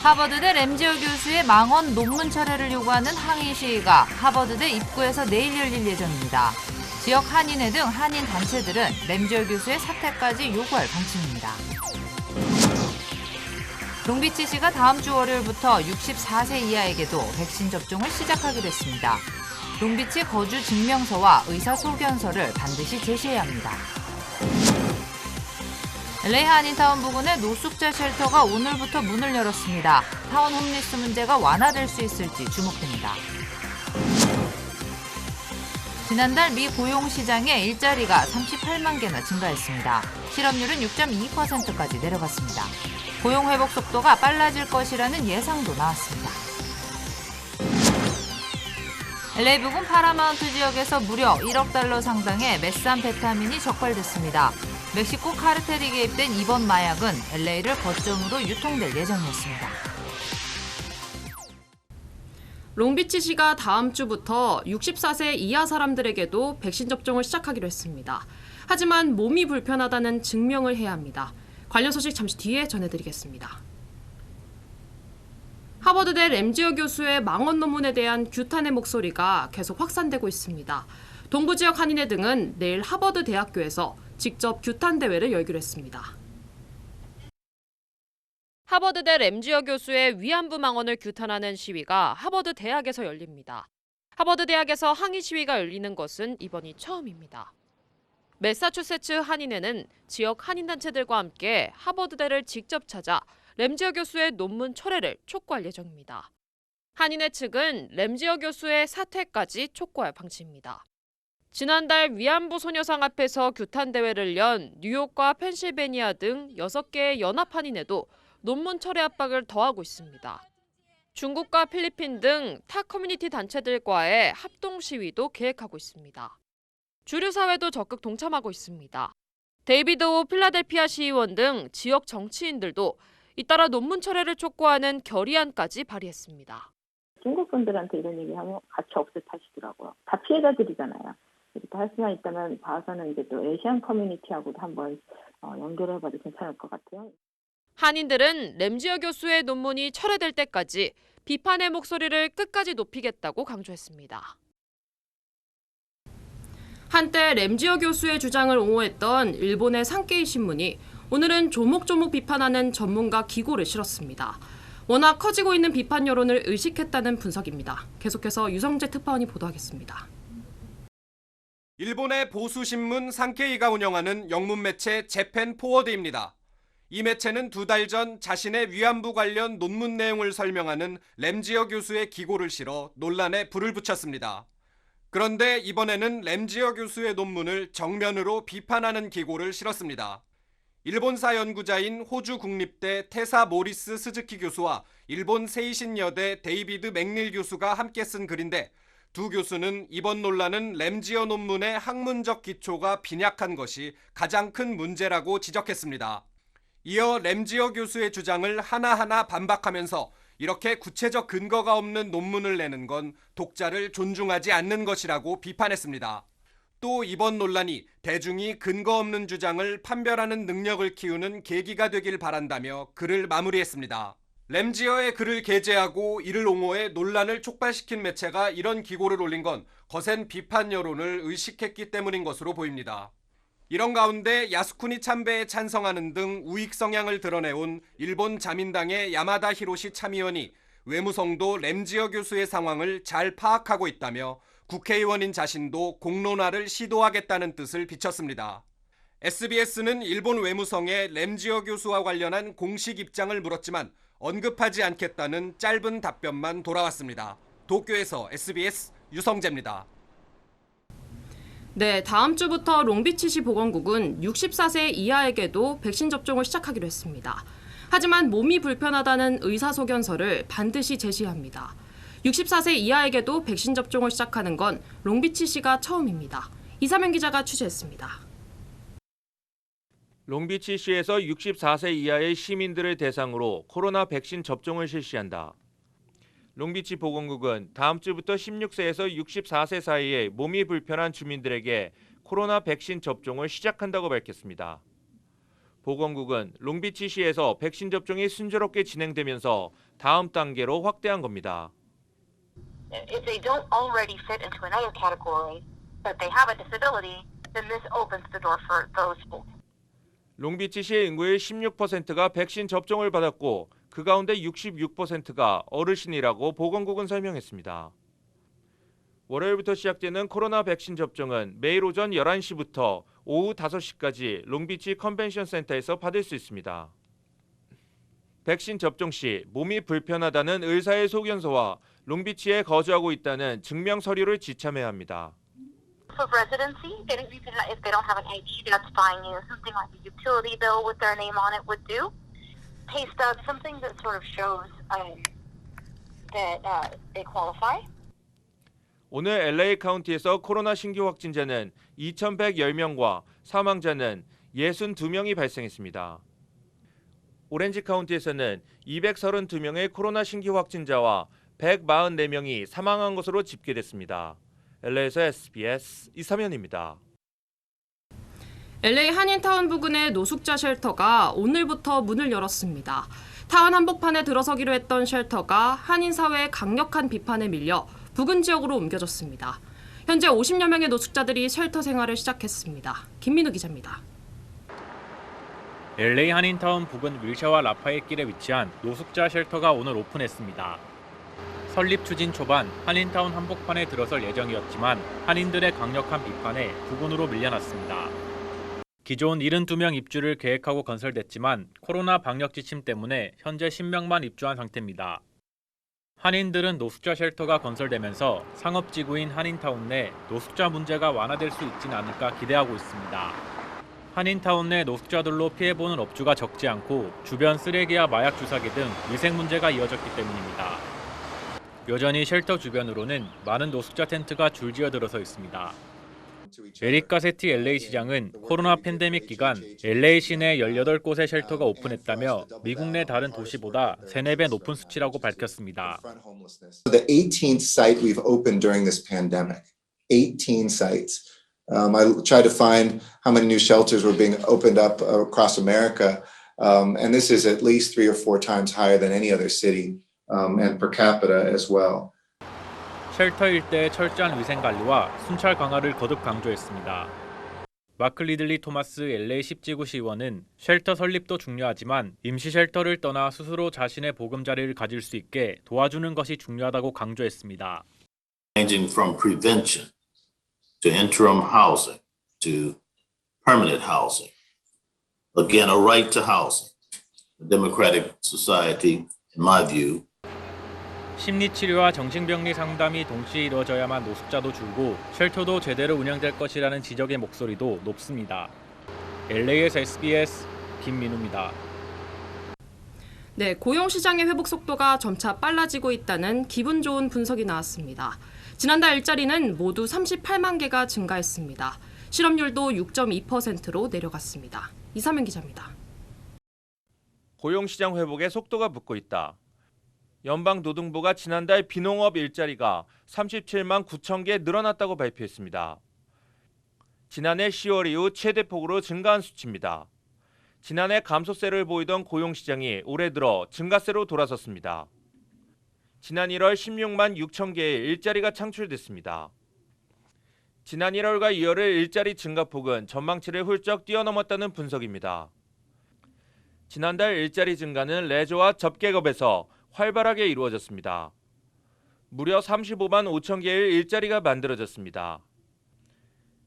하버드대 램지어 교수의 망언 논문 철회를 요구하는 항의 시위가 하버드대 입구에서 내일 열릴 예정입니다. 지역 한인회 등 한인 단체들은 램지어 교수의 사퇴까지 요구할 방침입니다. 롱비치시가 다음 주 월요일부터 64세 이하에게도 백신 접종을 시작하기로 했습니다. 롱비치 거주 증명서와 의사 소견서를 반드시 제시해야 합니다. LA 한인타운 부근의 노숙자 쉘터가 오늘부터 문을 열었습니다. 타운 홈리스 문제가 완화될 수 있을지 주목됩니다. 지난달 미 고용시장의 일자리가 38만 개나 증가했습니다. 실업률은 6.2%까지 내려갔습니다. 고용 회복 속도가 빨라질 것이라는 예상도 나왔습니다. LA 부근 파라마운트 지역에서 무려 1억 달러 상당의 메삼페타민이 적발됐습니다. 멕시코 카르텔이 개입된 이번 마약은 LA를 거점으로 유통될 예정이었습니다. 롱비치시가 다음 주부터 64세 이하 사람들에게도 백신 접종을 시작하기로 했습니다. 하지만 몸이 불편하다는 증명을 해야 합니다. 관련 소식 잠시 뒤에 전해드리겠습니다. 하버드대 램지어 교수의 망언 논문에 대한 규탄의 목소리가 계속 확산되고 있습니다. 동부 지역 한인회 등은 내일 하버드 대학교에서 직접 규탄 대회를 열기로 했습니다. 하버드대 램지어 교수의 위안부 망언을 규탄하는 시위가 하버드 대학에서 열립니다. 하버드 대학에서 항의 시위가 열리는 것은 이번이 처음입니다. 매사추세츠 한인회는 지역 한인단체들과 함께 하버드대를 직접 찾아 램지어 교수의 논문 철회를 촉구할 예정입니다. 한인회 측은 램지어 교수의 사퇴까지 촉구할 방침입니다. 지난달 위안부 소녀상 앞에서 규탄 대회를 연 뉴욕과 펜실베니아 등 6개의 연합 한인회도 논문 철회 압박을 더하고 있습니다. 중국과 필리핀 등 타 커뮤니티 단체들과의 합동 시위도 계획하고 있습니다. 주류 사회도 적극 동참하고 있습니다. 데이비드 오 필라델피아 시의원 등 지역 정치인들도 잇따라 논문 철회를 촉구하는 결의안까지 발의했습니다. 중국 분들한테 이런 얘기하면 같이 없을 탓이더라고요. 다 피해자들이잖아요. 이렇게 할 수만 있다면 봐서는 이제 또 에이시안 커뮤니티하고도 한번 연결해봐도 괜찮을 것 같아요. 한인들은 램지어 교수의 논문이 철회될 때까지 비판의 목소리를 끝까지 높이겠다고 강조했습니다. 한때 램지어 교수의 주장을 옹호했던 일본의 산케이 신문이 오늘은 조목조목 비판하는 전문가 기고를 실었습니다. 워낙 커지고 있는 비판 여론을 의식했다는 분석입니다. 계속해서 유성재 특파원이 보도하겠습니다. 일본의 보수신문 산케이가 운영하는 영문 매체 재팬 포워드입니다. 이 매체는 2달 전 자신의 위안부 관련 논문 내용을 설명하는 램지어 교수의 기고를 실어 논란에 불을 붙였습니다. 그런데 이번에는 램지어 교수의 논문을 정면으로 비판하는 기고를 실었습니다. 일본사 연구자인 호주 국립대 테사 모리스 스즈키 교수와 일본 세이신 여대 데이비드 맥닐 교수가 함께 쓴 글인데 두 교수는 이번 논란은 램지어 논문의 학문적 기초가 빈약한 것이 가장 큰 문제라고 지적했습니다. 이어 램지어 교수의 주장을 하나하나 반박하면서 이렇게 구체적 근거가 없는 논문을 내는 건 독자를 존중하지 않는 것이라고 비판했습니다. 또 이번 논란이 대중이 근거 없는 주장을 판별하는 능력을 키우는 계기가 되길 바란다며 글을 마무리했습니다. 램지어의 글을 게재하고 이를 옹호해 논란을 촉발시킨 매체가 이런 기고를 올린 건 거센 비판 여론을 의식했기 때문인 것으로 보입니다. 이런 가운데 야스쿠니 참배에 찬성하는 등 우익 성향을 드러내온 일본 자민당의 야마다 히로시 참의원이 외무성도 램지어 교수의 상황을 잘 파악하고 있다며 국회의원인 자신도 공론화를 시도하겠다는 뜻을 비췄습니다. SBS는 일본 외무성에 램지어 교수와 관련한 공식 입장을 물었지만 언급하지 않겠다는 짧은 답변만 돌아왔습니다. 도쿄에서 SBS 유성재입니다. 네, 다음 주부터 롱비치시 보건국은 64세 이하에게도 백신 접종을 시작하기로 했습니다. 하지만 몸이 불편하다는 의사소견서를 반드시 제시합니다. 64세 이하에게도 백신 접종을 시작하는 건 롱비치시가 처음입니다. 이사명 기자가 취재했습니다. 롱비치시에서 64세 이하의 시민들을 대상으로 코로나 백신 접종을 실시한다. 롱비치 보건국은 다음 주부터 16세에서 64세 사이에 몸이 불편한 주민들에게 코로나 백신 접종을 시작한다고 밝혔습니다. 보건국은 롱비치시에서 백신 접종이 순조롭게 진행되면서 다음 단계로 확대한 겁니다. If they don't already fit into another category, but they have a disability, then this opens the door for those folks. 롱비치시의 인구의 16%가 백신 접종을 받았고 그 가운데 66%가 어르신이라고 보건국은 설명했습니다. 월요일부터 시작되는 코로나 백신 접종은 매일 오전 11시부터 오후 5시까지 롱비치 컨벤션 센터에서 받을 수 있습니다. 백신 접종 시 몸이 불편하다는 의사의 소견서와 롱비치에 거주하고 있다는 증명 서류를 지참해야 합니다. For residency, if they don't have an ID, that's fine. Something like a utility bill with their name on it would do. Pay stub, something that sort of shows that they qualify. 오늘 LA 카운티에서 코로나 신규 확진자는 2,110명과 사망자는 62명이 발생했습니다. 오렌지 카운티에서는 232명의 코로나 신규 확진자와 144명이 사망한 것으로 집계됐습니다. LA에서 SBS 이사면입니다. LA 한인타운 부근의 노숙자 쉘터가 오늘부터 문을 열었습니다. 타운 한복판에 들어서기로 했던 쉘터가 한인 사회의 강력한 비판에 밀려 부근 지역으로 옮겨졌습니다. 현재 50여 명의 노숙자들이 쉘터 생활을 시작했습니다. 김민우 기자입니다. LA 한인타운 부근 윌샤와 라파엘 길에 위치한 노숙자 쉘터가 오늘 오픈했습니다. 설립 추진 초반 한인타운 한복판에 들어설 예정이었지만 한인들의 강력한 비판에 부근으로 밀려났습니다. 기존 72명 입주를 계획하고 건설됐지만 코로나 방역 지침 때문에 현재 10명만 입주한 상태입니다. 한인들은 노숙자 쉘터가 건설되면서 상업지구인 한인타운 내 노숙자 문제가 완화될 수 있지는 않을까 기대하고 있습니다. 한인타운 내 노숙자들로 피해보는 업주가 적지 않고 주변 쓰레기와 마약 주사기 등 위생 문제가 이어졌기 때문입니다. 여전히 쉘터 주변으로는 많은 노숙자 텐트가 줄지어 들어서 있습니다. 에릭 가세티 LA 시장은 코로나 팬데믹 기간 LA 시내 18곳의 쉘터가 오픈했다며 미국 내 다른 도시보다 3-4배 높은 수치라고 밝혔습니다. The 18th site we've opened during this pandemic. 18 sites. I tried to find how many new shelters were being opened up across America, and this is at least 3 or 4 times higher than any other city, and per capita as well. 쉘터 일대의 철저한 위생 관리와 순찰 강화를 거듭 강조했습니다. 마크 리들리 토마스 LA 10지구 시의원은 쉘터 설립도 중요하지만 임시 쉘터를 떠나 스스로 자신의 보금자리를 가질 수 있게 도와주는 것이 중요하다고 강조했습니다. Ranging from prevention to interim housing to permanent housing. Again, a right to housing. A democratic society, in my view. 심리치료와 정신병리 상담이 동시에 이루어져야만 노숙자도 줄고 쉘터도 제대로 운영될 것이라는 지적의 목소리도 높습니다. LA에서 SBS 김민우입니다. 네, 고용시장의 회복 속도가 점차 빨라지고 있다는 기분 좋은 분석이 나왔습니다. 지난달 일자리는 모두 38만 개가 증가했습니다. 실업률도 6.2%로 내려갔습니다. 이사면 기자입니다. 고용시장 회복에 속도가 붙고 있다. 연방노동부가 지난달 비농업 일자리가 37만 9천 개 늘어났다고 발표했습니다. 지난해 10월 이후 최대폭으로 증가한 수치입니다. 지난해 감소세를 보이던 고용시장이 올해 들어 증가세로 돌아섰습니다. 지난 1월 16만 6천 개의 일자리가 창출됐습니다. 지난 1월과 2월의 일자리 증가폭은 전망치를 훌쩍 뛰어넘었다는 분석입니다. 지난달 일자리 증가는 레저와 접객업에서 활발하게 이루어졌습니다. 무려 35만 5천 개의 일자리가 만들어졌습니다.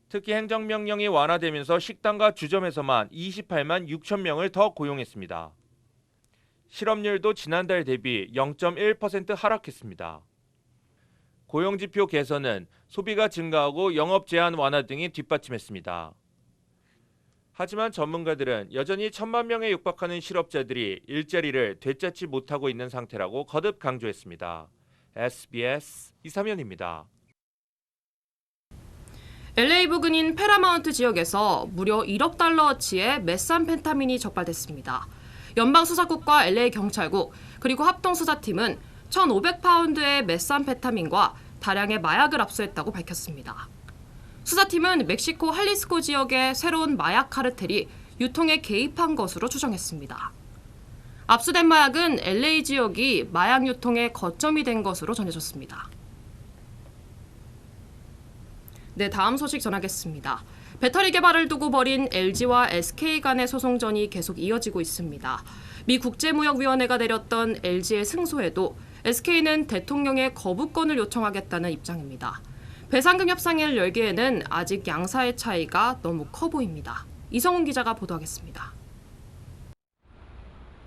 특히 행정명령이 완화되면서 식당과 주점에서만 28만 6천 명을 더 고용했습니다. 실업률도 지난달 대비 0.1% 하락했습니다. 고용지표 개선은 소비가 증가하고 영업 제한 완화 등이 뒷받침했습니다. 하지만 전문가들은 여전히 1,000만 명에 육박하는 실업자들이 일자리를 되찾지 못하고 있는 상태라고 거듭 강조했습니다. SBS 이사면입니다. LA 부근인 페라마운트 지역에서 무려 1억 달러어치의 메산펜타민이 적발됐습니다. 연방수사국과 LA 경찰국 그리고 합동수사팀은 1,500파운드의 메산펜타민과 다량의 마약을 압수했다고 밝혔습니다. 수사팀은 멕시코 할리스코 지역의 새로운 마약 카르텔이 유통에 개입한 것으로 추정했습니다. 압수된 마약은 LA 지역이 마약 유통의 거점이 된 것으로 전해졌습니다. 네, 다음 소식 전하겠습니다. 배터리 개발을 두고 벌인 LG와 SK 간의 소송전이 계속 이어지고 있습니다. 미 국제무역위원회가 내렸던 LG의 승소에도 SK는 대통령의 거부권을 요청하겠다는 입장입니다. 배상금 협상을 열기에는 아직 양사의 차이가 너무 커 보입니다. 이성훈 기자가 보도하겠습니다.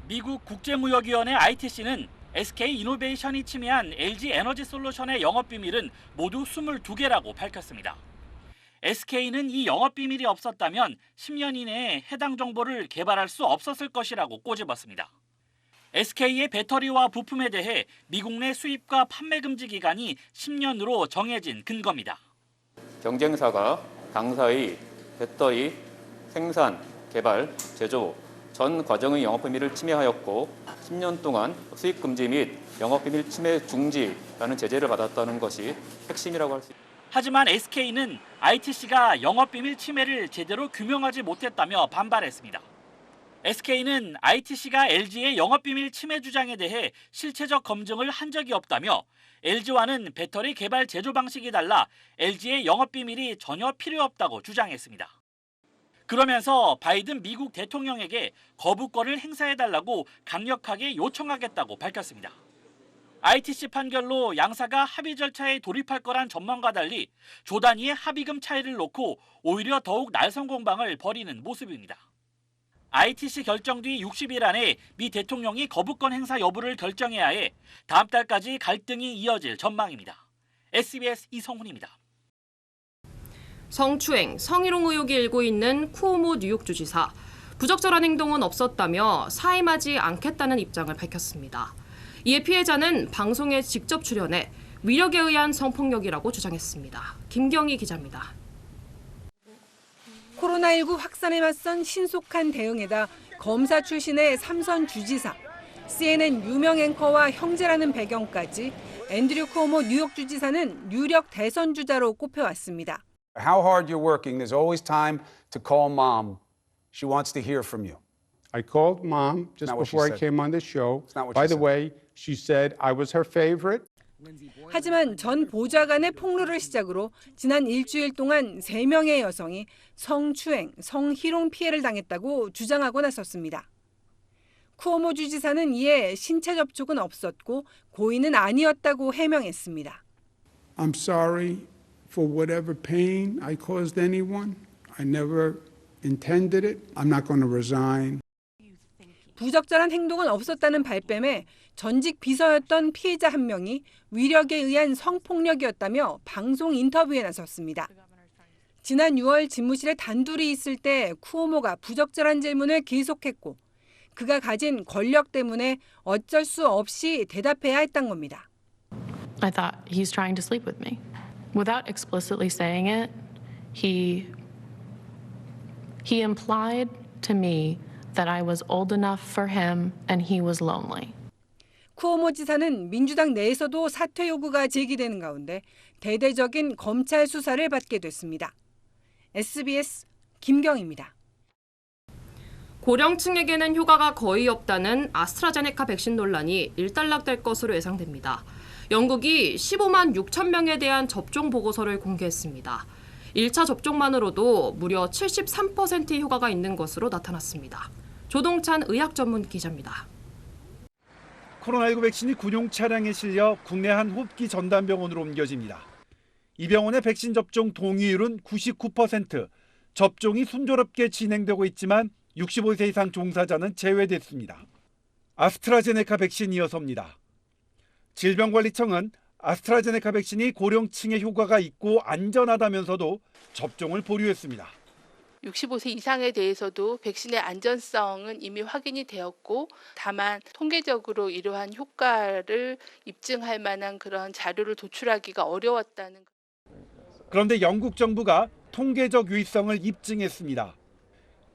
미국 국제무역위원회 ITC는 SK 이노베이션이 침해한 LG 에너지 솔루션의 영업비밀은 모두 22개라고 밝혔습니다. SK는 이 영업비밀이 없었다면 10년 이내에 해당 정보를 개발할 수 없었을 것이라고 꼬집었습니다. SK의 배터리와 부품에 대해 미국 내 수입과 판매 금지 기간이 10년으로 정해진 근거입니다. 경쟁사가 당사의 배터리 생산, 개발, 제조 전 과정의 영업비밀을 침해하였고 10년 동안 수입 금지 및 영업비밀 침해 중지라는 제재를 받았다는 것이 핵심이라고 할 수 있습니다. 하지만 SK는 ITC가 영업비밀 침해를 제대로 규명하지 못했다며 반발했습니다. SK는 ITC가 LG의 영업비밀 침해 주장에 대해 실체적 검증을 한 적이 없다며 LG와는 배터리 개발 제조 방식이 달라 LG의 영업비밀이 전혀 필요 없다고 주장했습니다. 그러면서 바이든 미국 대통령에게 거부권을 행사해달라고 강력하게 요청하겠다고 밝혔습니다. ITC 판결로 양사가 합의 절차에 돌입할 거란 전망과 달리 조 단위의 합의금 차이를 놓고 오히려 더욱 날선 공방을 벌이는 모습입니다. ITC 결정 뒤 60일 안에 미 대통령이 거부권 행사 여부를 결정해야 해 다음 달까지 갈등이 이어질 전망입니다. SBS 이성훈입니다. 성추행, 성희롱 의혹이 일고 있는 쿠오모 뉴욕주지사. 부적절한 행동은 없었다며 사임하지 않겠다는 입장을 밝혔습니다. 이에 피해자는 방송에 직접 출연해 위력에 의한 성폭력이라고 주장했습니다. 김경희 기자입니다. 코로나19 확산에 맞선 신속한 대응에다 검사 출신의 삼선 주지사, CNN 유명 앵커와 형제라는 배경까지 앤드류 쿠오모 뉴욕 주지사는 유력 대선 주자로 꼽혀왔습니다. How hard you're working, there's always time to call mom. She wants to hear from you. I called mom just before I came on the show. By the way, she said I was her favorite. 하지만 전 보좌관의 폭로를 시작으로 지난 일주일 동안 3명의 여성이 성추행, 성희롱 피해를 당했다고 주장하고 나섰습니다. 쿠오모 주지사는 이에 신체 접촉은 없었고 고의는 아니었다고 해명했습니다. I'm sorry for whatever pain I caused anyone. I never intended it. I'm not going to resign. 부적절한 행동은 없었다는 발뺌에 전직 비서였던 피해자 한 명이 위력에 의한 성폭력이었다며 방송 인터뷰에 나섰습니다. 지난 6월 집무실에 단둘이 있을 때 쿠오모가 부적절한 질문을 계속했고 그가 가진 권력 때문에 어쩔 수 없이 대답해야 했던 겁니다. I thought he's trying to sleep with me. Without explicitly saying it, he implied to me that I was old enough for him and he was lonely. 쿠오모 지사는 민주당 내에서도 사퇴 요구가 제기되는 가운데 대대적인 검찰 수사를 받게 됐습니다. SBS 김경입니다. 고령층에게는 효과가 거의 없다는 아스트라제네카 백신 논란이 일단락될 것으로 예상됩니다. 영국이 15만 6천 명에 대한 접종 보고서를 공개했습니다. 1차 접종만으로도 무려 73%의 효과가 있는 것으로 나타났습니다. 조동찬 의학 전문 기자입니다. 코로나19 백신이 군용 차량에 실려 국내 한 호흡기 전담병원으로 옮겨집니다. 이 병원의 백신 접종 동의율은 99%, 접종이 순조롭게 진행되고 있지만 65세 이상 종사자는 제외됐습니다. 아스트라제네카 백신 이어서입니다. 질병관리청은 아스트라제네카 백신이 고령층에 효과가 있고 안전하다면서도 접종을 보류했습니다. 65세 이상에 대해서도 백신의 안전성은 이미 확인이 되었고 다만 통계적으로 이러한 효과를 입증할 만한 그런 자료를 도출하기가 어려웠다는. 그런데 영국 정부가 통계적 유의성을 입증했습니다.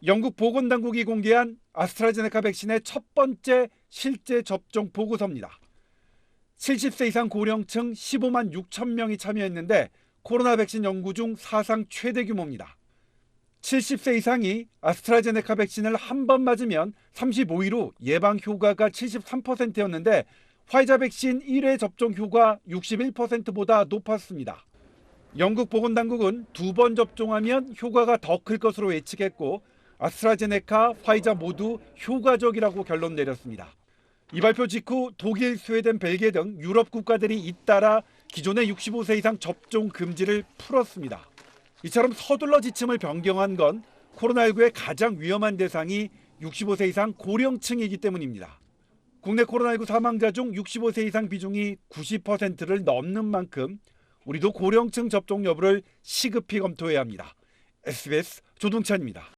영국 보건당국이 공개한 아스트라제네카 백신의 첫 번째 실제 접종 보고서입니다. 70세 이상 고령층 15만 6천 명이 참여했는데 코로나 백신 연구 중 사상 최대 규모입니다. 70세 이상이 아스트라제네카 백신을 한 번 맞으면 35일 후 예방 효과가 73%였는데 화이자 백신 1회 접종 효과 61%보다 높았습니다. 영국 보건당국은 2번 접종하면 효과가 더 클 것으로 예측했고 아스트라제네카, 화이자 모두 효과적이라고 결론 내렸습니다. 이 발표 직후 독일, 스웨덴, 벨기에 등 유럽 국가들이 잇따라 기존의 65세 이상 접종 금지를 풀었습니다. 이처럼 서둘러 지침을 변경한 건 코로나19의 가장 위험한 대상이 65세 이상 고령층이기 때문입니다. 국내 코로나19 사망자 중 65세 이상 비중이 90%를 넘는 만큼 우리도 고령층 접종 여부를 시급히 검토해야 합니다. SBS 조동찬입니다.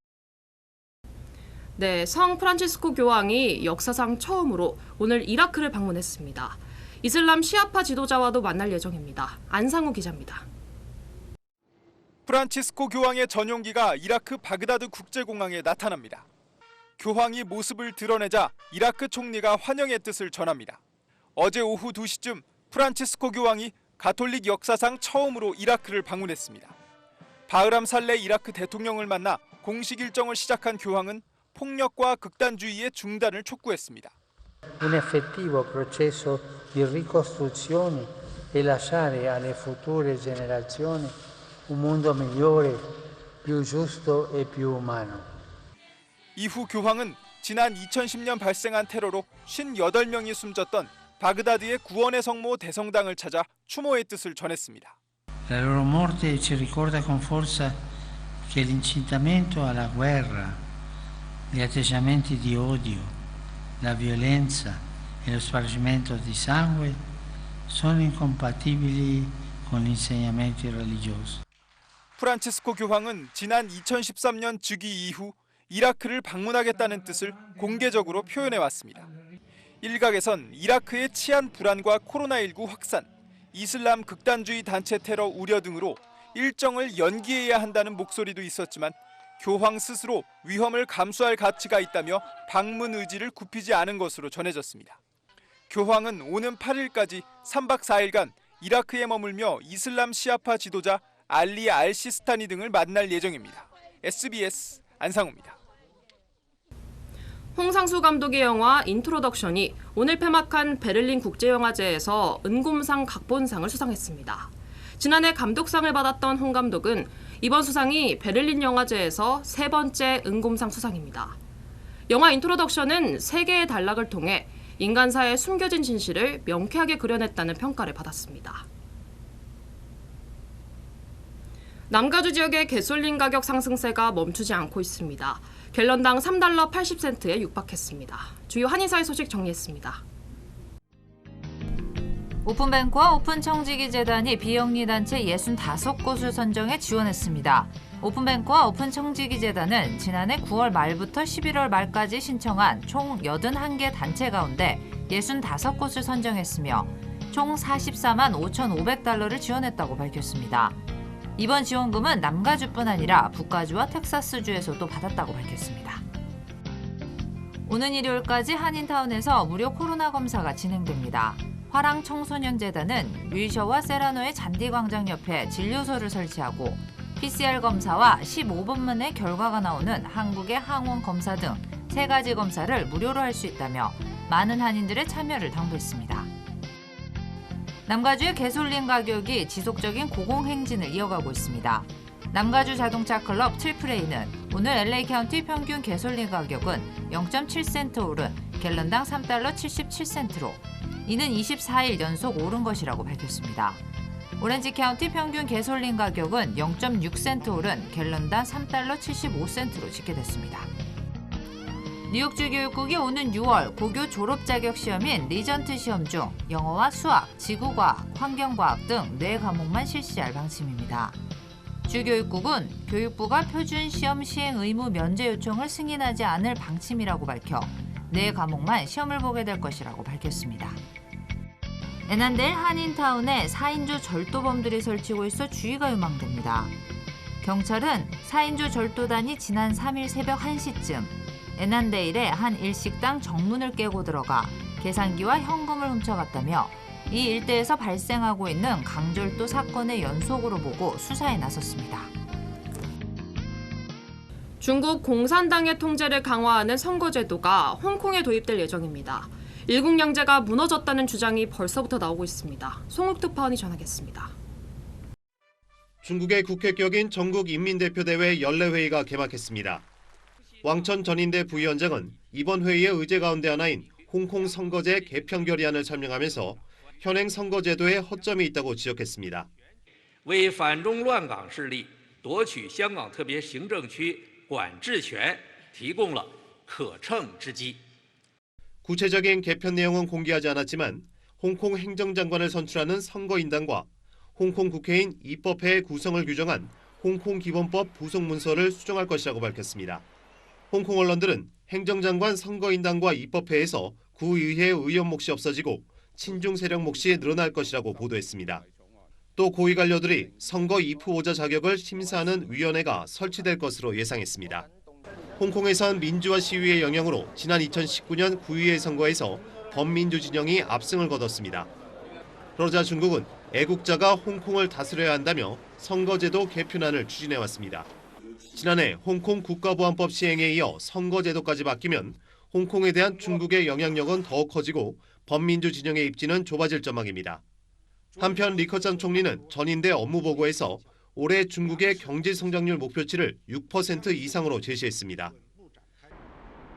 네, 성 프란치스코 교황이 역사상 처음으로 오늘 이라크를 방문했습니다. 이슬람 시아파 지도자와도 만날 예정입니다. 안상우 기자입니다. 프란치스코 교황의 전용기가 이라크 바그다드 국제공항에 나타납니다. 교황이 모습을 드러내자 이라크 총리가 환영의 뜻을 전합니다. 어제 오후 2시쯤 프란치스코 교황이 가톨릭 역사상 처음으로 이라크를 방문했습니다. 바흐람 살레 이라크 대통령을 만나 공식 일정을 시작한 교황은 폭력과 극단주의의 중단을 촉구했습니다. Un effettivo processo di ricostruzione e lasciare alle future generazioni un mondo migliore, più giusto e più umano. 이후 교황은 지난 2010년 발생한 테러로 58명이 숨졌던 바그다드의 구원의 성모 대성당을 찾아 추모의 뜻을 전했습니다. La loro morte ci ricorda con forza che l'incitamento alla guerra, gli atteggiamenti di odio, la violenza e lo spargimento di sangue sono incompatibili con gli insegnamenti religiosi. 프란치스코 교황은 지난 2013년 즉위 이후 이라크를 방문하겠다는 뜻을 공개적으로 표현해 왔습니다. 일각에선 이라크의 치안 불안과 코로나19 확산, 이슬람 극단주의 단체 테러 우려 등으로 일정을 연기해야 한다는 목소리도 있었지만 교황 스스로 위험을 감수할 가치가 있다며 방문 의지를 굽히지 않은 것으로 전해졌습니다. 교황은 오는 8일까지 3박 4일간 이라크에 머물며 이슬람 시아파 지도자 알리 알시스타니 등을 만날 예정입니다. SBS 안상우입니다. 홍상수 감독의 영화 인트로덕션이 오늘 폐막한 베를린 국제영화제에서 은곰상 각본상을 수상했습니다. 지난해 감독상을 받았던 홍 감독은 이번 수상이 베를린 영화제에서 3번째 은곰상 수상입니다. 영화 인트로덕션은 세계의 단락을 통해 인간사의 숨겨진 진실을 명쾌하게 그려냈다는 평가를 받았습니다. 남가주 지역의 가솔린 가격 상승세가 멈추지 않고 있습니다. 갤런당 3달러 80센트에 육박했습니다. 주요 한인사회 소식 정리했습니다. 오픈뱅크와 오픈청지기재단이 비영리단체 65곳을 선정해 지원했습니다. 오픈뱅크와 오픈청지기재단은 지난해 9월 말부터 11월 말까지 신청한 총 81개 단체 가운데 65곳을 선정했으며 총 44만 5,500달러를 지원했다고 밝혔습니다. 이번 지원금은 남가주뿐 아니라 북가주와 텍사스주에서도 받았다고 밝혔습니다. 오는 일요일까지 한인타운에서 무료 코로나 검사가 진행됩니다. 화랑청소년재단은 루이셔와 세라노의 잔디광장 옆에 진료소를 설치하고 PCR 검사와 15분 만에 결과가 나오는 한국의 항원 검사 등 3가지 검사를 무료로 할 수 있다며 많은 한인들의 참여를 당부했습니다. 남가주의 가솔린 가격이 지속적인 고공행진을 이어가고 있습니다. 남가주 자동차 클럽 7프레이는 오늘 LA 카운티 평균 가솔린 가격은 0.7센트 오른 갤런당 3달러 77센트로 이는 24일 연속 오른 것이라고 밝혔습니다. 오렌지 카운티 평균 가솔린 가격은 0.6센트 오른 갤런당 3달러 75센트로 집계됐습니다. 뉴욕주 교육국이 오는 6월 고교 졸업 자격 시험인 리전트 시험 중 영어와 수학, 지구과학, 환경과학 등 4과목만 실시할 방침입니다. 주 교육국은 교육부가 표준 시험 시행 의무 면제 요청을 승인하지 않을 방침이라고 밝혀 4과목만 시험을 보게 될 것이라고 밝혔습니다. 에난델 한인타운에 4인조 절도범들이 설치고 있어 주의가 요망됩니다. 경찰은 4인조 절도단이 지난 3일 새벽 1시쯤 에난데일의 한 일식당 정문을 깨고 들어가 계산기와 현금을 훔쳐갔다며 이 일대에서 발생하고 있는 강절도 사건의 연속으로 보고 수사에 나섰습니다. 중국 공산당의 통제를 강화하는 선거제도가 홍콩에 도입될 예정입니다. 일국양제가 무너졌다는 주장이 벌써부터 나오고 있습니다. 송욱 특파원이 전하겠습니다. 중국의 국회격인 전국인민대표대회 연례회의가 개막했습니다. 왕천 전인대 부위원장은 이번 회의의 의제 가운데 하나인 홍콩 선거제 개편 결의안을 설명하면서 현행 선거제도에 허점이 있다고 지적했습니다. 为反中乱港势力夺取香港特别行政区管制权提供了可乘之机. 구체적인 개편 내용은 공개하지 않았지만 홍콩 행정장관을 선출하는 선거인단과 홍콩 국회인 입법회의 구성을 규정한 홍콩 기본법 부속 문서를 수정할 것이라고 밝혔습니다. 홍콩 언론들은 행정장관 선거인단과 입법회에서 구의회 의원 몫이 없어지고 친중 세력 몫이 늘어날 것이라고 보도했습니다. 또 고위 관료들이 선거 입후보자 자격을 심사하는 위원회가 설치될 것으로 예상했습니다. 홍콩에선 민주화 시위의 영향으로 지난 2019년 구의회 선거에서 범민주 진영이 압승을 거뒀습니다. 그러자 중국은 애국자가 홍콩을 다스려야 한다며 선거제도 개편안을 추진해왔습니다. 지난해 홍콩 국가보안법 시행에 이어 선거제도까지 바뀌면 홍콩에 대한 중국의 영향력은 더욱 커지고 범민주 진영의 입지는 좁아질 전망입니다. 한편 리커찬 총리는 전인대 업무보고에서 올해 중국의 경제성장률 목표치를 6% 이상으로 제시했습니다.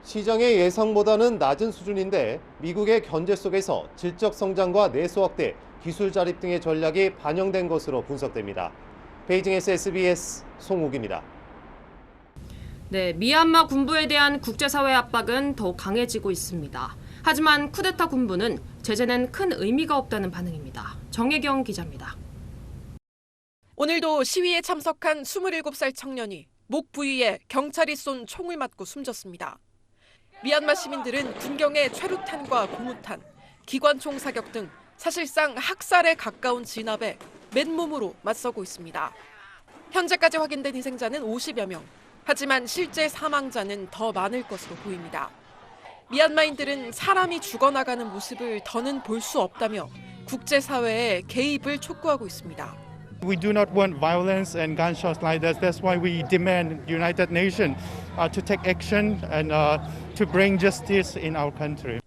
시장의 예상보다는 낮은 수준인데 미국의 견제 속에서 질적 성장과 내수 확대, 기술 자립 등의 전략이 반영된 것으로 분석됩니다. 베이징에서 SBS 송욱입니다. 네, 미얀마 군부에 대한 국제사회 압박은 더욱 강해지고 있습니다. 하지만 쿠데타 군부는 제재는 큰 의미가 없다는 반응입니다. 정혜경 기자입니다. 오늘도 시위에 참석한 27살 청년이 목 부위에 경찰이 쏜 총을 맞고 숨졌습니다. 미얀마 시민들은 군경의 최루탄과 고무탄, 기관총 사격 등 사실상 학살에 가까운 진압에 맨몸으로 맞서고 있습니다. 현재까지 확인된 희생자는 50여 명, 하지만 실제 사망자는 더 많을 것으로 보입니다. 미얀마인들은 사람이 죽어나가는 모습을 더는 볼 수 없다며 국제사회의 개입을 촉구하고 있습니다. We do not want violence and gunshots like this. That's why we demand United Nations to take action and to bring justice in our country.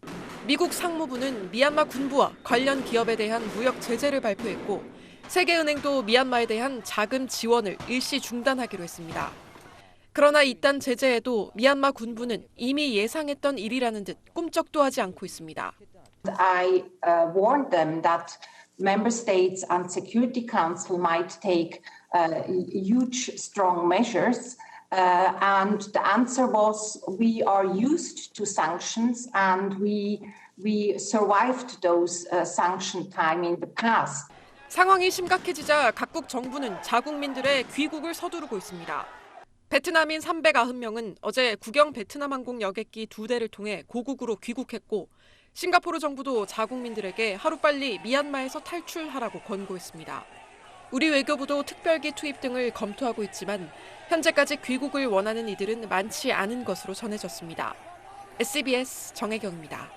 미국 상무부는 미얀마 군부와 관련 기업에 대한 무역 제재를 발표했고 세계은행도 미얀마에 대한 자금 지원을 일시 중단하기로 했습니다. 그러나 이딴 제재에도 미얀마 군부는 이미 예상했던 일이라는 듯 꿈쩍도 하지 않고 있습니다. I warned them that member states and Security Council might take huge, strong measures, and the answer was we are used to sanctions and we survived those sanction time in the past. 상황이 심각해지자 각국 정부는 자국민들의 귀국을 서두르고 있습니다. 베트남인 390명은 어제 국영 베트남 항공 여객기 2대를 통해 고국으로 귀국했고 싱가포르 정부도 자국민들에게 하루빨리 미얀마에서 탈출하라고 권고했습니다. 우리 외교부도 특별기 투입 등을 검토하고 있지만 현재까지 귀국을 원하는 이들은 많지 않은 것으로 전해졌습니다. SBS 정혜경입니다.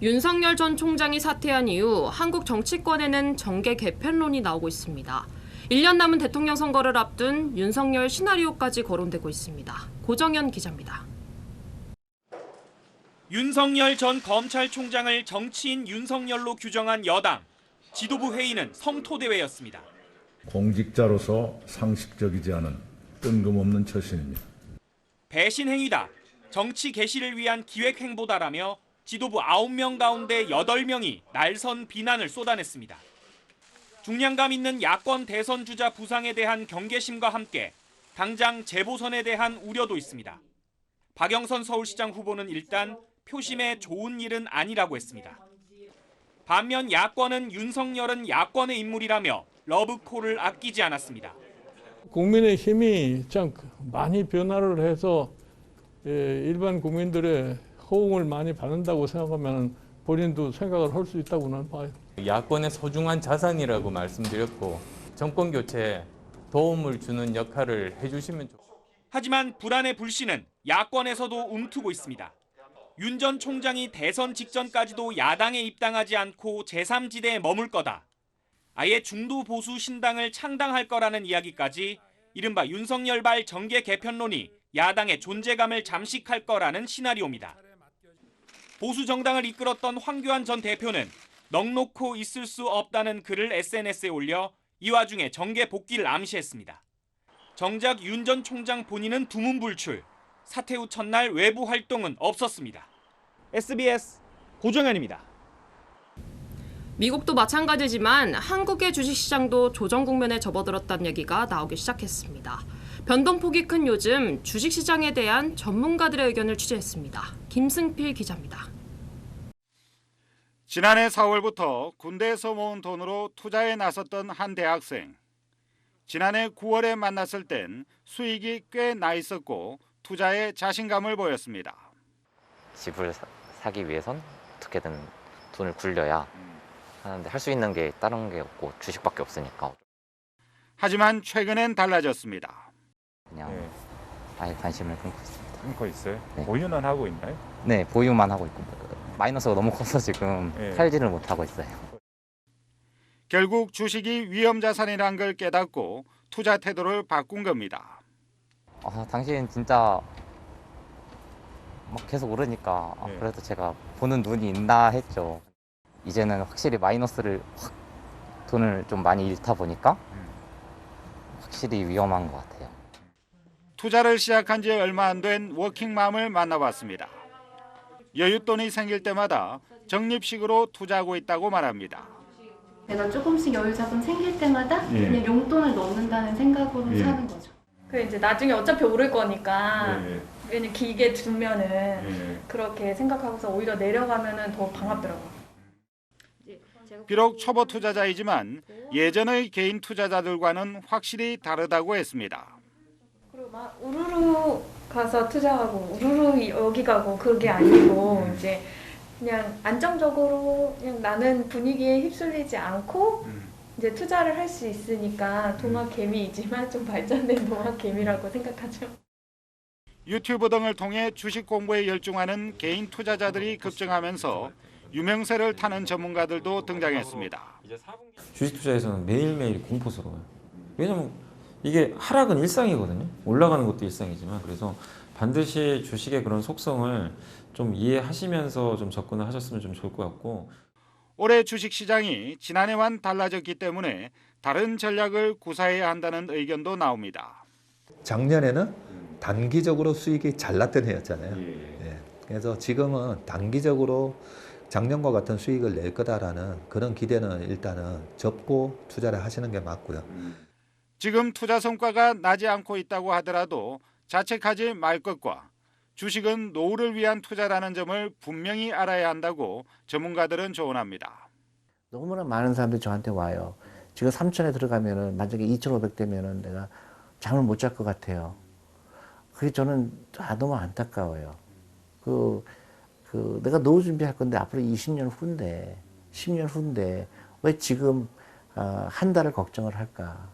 윤석열 전 총장이 사퇴한 이후 한국 정치권에는 정계 개편론이 나오고 있습니다. 1년 남은 대통령 선거를 앞둔 윤석열 시나리오까지 거론되고 있습니다. 고정현 기자입니다. 윤석열 전 검찰총장을 정치인 윤석열로 규정한 여당. 지도부 회의는 성토대회였습니다. 공직자로서 상식적이지 않은 뜬금없는 처신입니다. 배신 행위다. 정치 개시를 위한 기획 행보다라며 지도부 9명 가운데 8명이 날선 비난을 쏟아냈습니다. 중량감 있는 야권 대선 주자 부상에 대한 경계심과 함께 당장 재보선에 대한 우려도 있습니다. 박영선 서울시장 후보는 일단 표심에 좋은 일은 아니라고 했습니다. 반면 야권은 윤석열은 야권의 인물이라며 러브콜을 아끼지 않았습니다. 국민의힘이 참 많이 변화를 해서 일반 국민들의 호응을 많이 받는다고 생각하면 본인도 생각을 할 수 있다고 는 봐요. 야권의 소중한 자산이라고 말씀드렸고 정권 교체에 도움을 주는 역할을 해주시면 좋겠습니다. 하지만 불안의 불씨는 야권에서도 움트고 있습니다. 윤 전 총장이 대선 직전까지도 야당에 입당하지 않고 제3지대에 머물 거다. 아예 중도 보수 신당을 창당할 거라는 이야기까지 이른바 윤석열발 정계 개편론이 야당의 존재감을 잠식할 거라는 시나리오입니다. 보수 정당을 이끌었던 황교안 전 대표는 넋놓고 있을 수 없다는 글을 SNS에 올려 이 와중에 정계 복귀를 암시했습니다. 정작 윤 전 총장 본인은 두문불출, 사퇴 후 첫날 외부 활동은 없었습니다. SBS 고정현입니다. 미국도 마찬가지지만 한국의 주식시장도 조정 국면에 접어들었다는 얘기가 나오기 시작했습니다. 변동폭이 큰 요즘 주식시장에 대한 전문가들의 의견을 취재했습니다. 김승필 기자입니다. 지난해 4월부터 군대에서 모은 돈으로 투자에 나섰던 한 대학생. 지난해 9월에 만났을 땐 수익이 꽤 나 있었고 투자에 자신감을 보였습니다. 집을 사기 위해선 어떻게든 돈을 굴려야 하는데 할 수 있는 게 다른 게 없고 주식밖에 없으니까. 하지만 최근엔 달라졌습니다. 그냥 아예 관심을 끊고 있습니다. 끊고 있어요? 네. 보유는 하고 있나요? 네, 보유만 하고 있고 마이너스가 너무 커서 지금 팔지를 못하고 있어요. 결국 주식이 위험 자산이란 걸 깨닫고 투자 태도를 바꾼 겁니다. 당신 진짜 막 계속 오르니까 그래도 제가 보는 눈이 있나 했죠. 이제는 확실히 마이너스를 돈을 좀 많이 잃다 보니까 확실히 위험한 것 같아요. 투자를 시작한 지 얼마 안 된 워킹맘을 만나봤습니다. 여윳돈이 생길 때마다 적립식으로 투자하고 있다고 말합니다. 내가 조금씩 여유 자금 생길 때마다 그냥 용돈을 넣는다는 생각으로 사는 거죠. 그 이제 나중에 어차피 오를 거니까 그냥 길게 두면은 그렇게 생각하고서 오히려 내려가면은 더 반갑더라고요. 비록 초보 투자자이지만 예전의 개인 투자자들과는 확실히 다르다고 했습니다. 그리고 막 우르르 가서 투자하고 우르르 여기 가고 그게 아니고 이제 그냥 안정적으로 그냥 나는 분위기에 휩쓸리지 않고 이제 투자를 할 수 있으니까 동학개미이지만 좀 발전된 동학개미라고 생각하죠. 유튜브 등을 통해 주식 공부에 열중하는 개인 투자자들이 급증하면서 유명세를 타는 전문가들도 등장했습니다. 주식 투자에서는 매일매일 공포스러워요. 왜냐면 이게 하락은 일상이거든요. 올라가는 것도 일상이지만 그래서 반드시 주식의 그런 속성을 좀 이해하시면서 좀 접근을 하셨으면 좀 좋을 것 같고. 올해 주식시장이 지난해와는 달라졌기 때문에 다른 전략을 구사해야 한다는 의견도 나옵니다. 작년에는 단기적으로 수익이 잘 났던 해였잖아요. 예. 그래서 지금은 단기적으로 작년과 같은 수익을 낼 거다라는 그런 기대는 일단은 접고 투자를 하시는 게 맞고요. 지금 투자 성과가 나지 않고 있다고 하더라도 자책하지 말 것과 주식은 노후를 위한 투자라는 점을 분명히 알아야 한다고 전문가들은 조언합니다. 너무나 많은 사람들이 저한테 와요. 지금 3천에 들어가면은 만약에 2,500 되면은 내가 잠을 못 잘 것 같아요. 그게 저는 너무 안타까워요. 내가 노후 준비할 건데 앞으로 20년 후인데 10년 후인데 왜 지금 한 달을 걱정을 할까?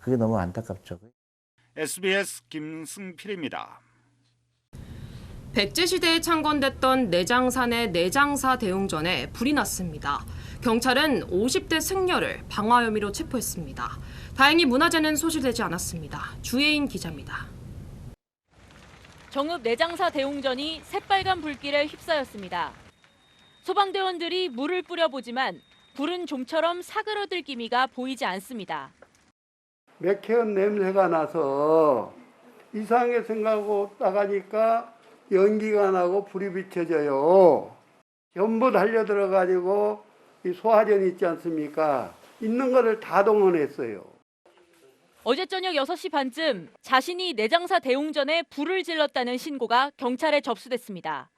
그게 너무 안타깝죠. SBS 김승필입니다. 백제시대에 창건됐던 내장산의 내장사 대웅전에 불이 났습니다. 경찰은 50대 승려를 방화 혐의로 체포했습니다. 다행히 문화재는 소실되지 않았습니다. 주혜인 기자입니다. 정읍 내장사 대웅전이 새빨간 불길에 휩싸였습니다. 소방대원들이 물을 뿌려보지만 불은 좀처럼 사그러들 기미가 보이지 않습니다. 매캐한 냄새가 나서 이상하게 생각하고 나가니까 연기가 나고 불이 비춰져요. 전부 달려들어가지고 이 소화전 있지 않습니까? 있는 거를 다 동원했어요. 어제 저녁 6시 반쯤 자신이 내장사 대웅전에 불을 질렀다는 신고가 경찰에 접수됐습니다.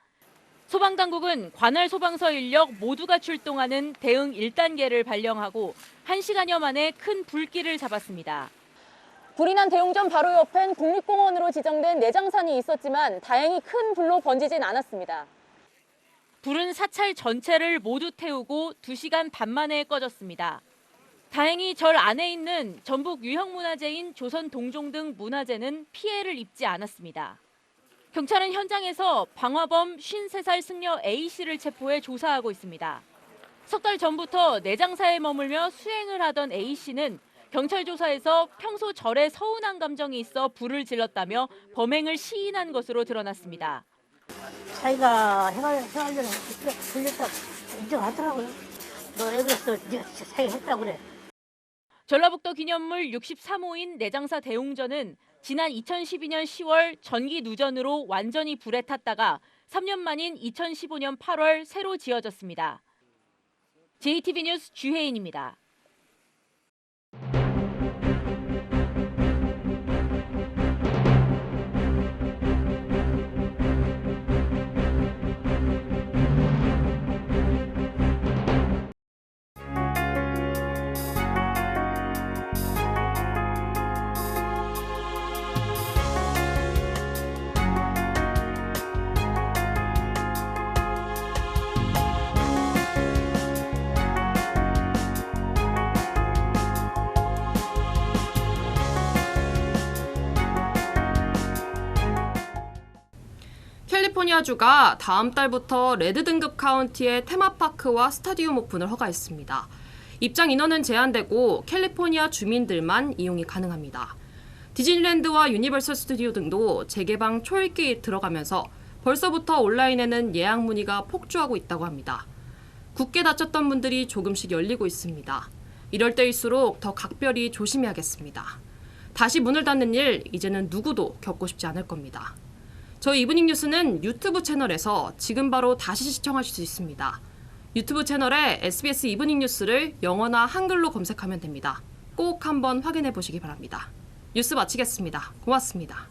소방당국은 관할 소방서 인력 모두가 출동하는 대응 1단계를 발령하고 1시간여 만에 큰 불길을 잡았습니다. 불이 난 대웅전 바로 옆엔 국립공원으로 지정된 내장산이 있었지만 다행히 큰 불로 번지진 않았습니다. 불은 사찰 전체를 모두 태우고 2시간 반 만에 꺼졌습니다. 다행히 절 안에 있는 전북 유형문화재인 조선 동종 등 문화재는 피해를 입지 않았습니다. 경찰은 현장에서 방화범 53살 승려 A씨를 체포해 조사하고 있습니다. 석 달 전부터 내장사에 머물며 수행을 하던 A씨는 경찰 조사에서 평소 절에 서운한 감정이 있어 불을 질렀다며 범행을 시인한 것으로 드러났습니다. 자기가 해가려고 들렸다 인정하더라고요. 너 왜 그랬어? 네가 자기가 했다고 그래. 전라북도 기념물 63호인 내장사 대웅전은 지난 2012년 10월 전기 누전으로 완전히 불에 탔다가 3년 만인 2015년 8월 새로 지어졌습니다. JTB 뉴스 주혜인입니다. 캘리포니아주가 다음 달부터 레드 등급 카운티의 테마파크와 스타디움 오픈을 허가했습니다. 입장 인원은 제한되고 캘리포니아 주민들만 이용이 가능합니다. 디즈니랜드와 유니버설 스튜디오 등도 재개방 초읽기에 들어가면서 벌써부터 온라인에는 예약 문의가 폭주하고 있다고 합니다. 굳게 닫혔던 문들이 조금씩 열리고 있습니다. 이럴 때일수록 더 각별히 조심해야겠습니다. 다시 문을 닫는 일 이제는 누구도 겪고 싶지 않을 겁니다. 저희 이브닝 뉴스는 유튜브 채널에서 지금 바로 다시 시청하실 수 있습니다. 유튜브 채널에 SBS 이브닝 뉴스를 영어나 한글로 검색하면 됩니다. 꼭 한번 확인해 보시기 바랍니다. 뉴스 마치겠습니다. 고맙습니다.